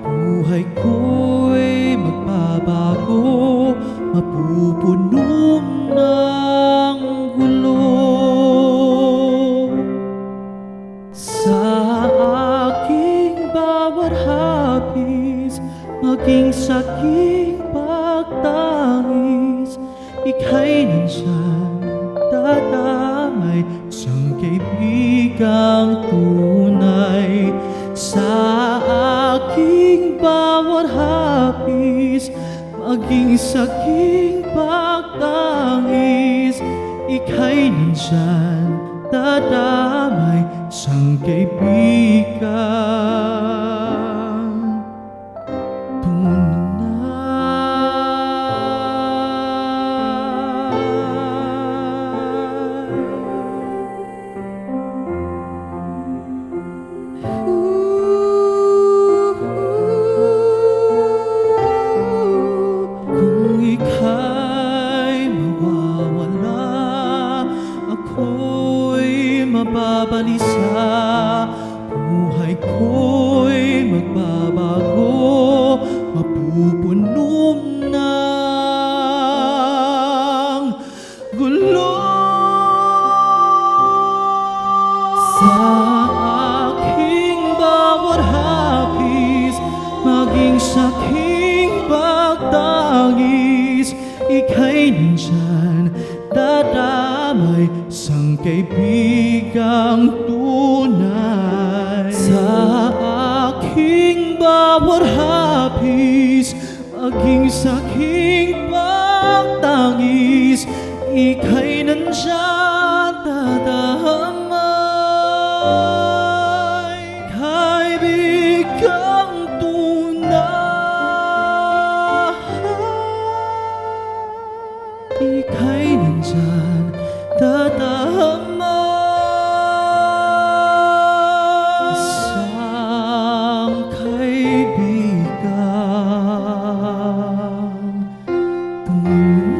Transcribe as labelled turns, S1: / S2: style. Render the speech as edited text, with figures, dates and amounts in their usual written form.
S1: Buhay ko'y magbabago, mapupuno ng gulo. Sa aking bawat hapis, maging sa aking pagtangis, ika'y nandiyan, dadamay, isang kaibigang tunay. Sa aking bawat hapis, maging sa aking pagtangis, ika'y nandiyan, dadamay, isang kaibigang kung ika'y mawawala, ako'y mababalisa. Buhay ko'y magbabago, mapupuno ng gulo. Sa aking bawat hapis, maging sa aking pagtangis, ika'y nandyan, dadamay, isang kaibigang tunay. Sa aking bawat hapis, maging sa aking pagtangis, ika'y nandyan, dadamay, kaibigang tunay. Ika'y nandyan, dadamay, isang kaibigang tunay.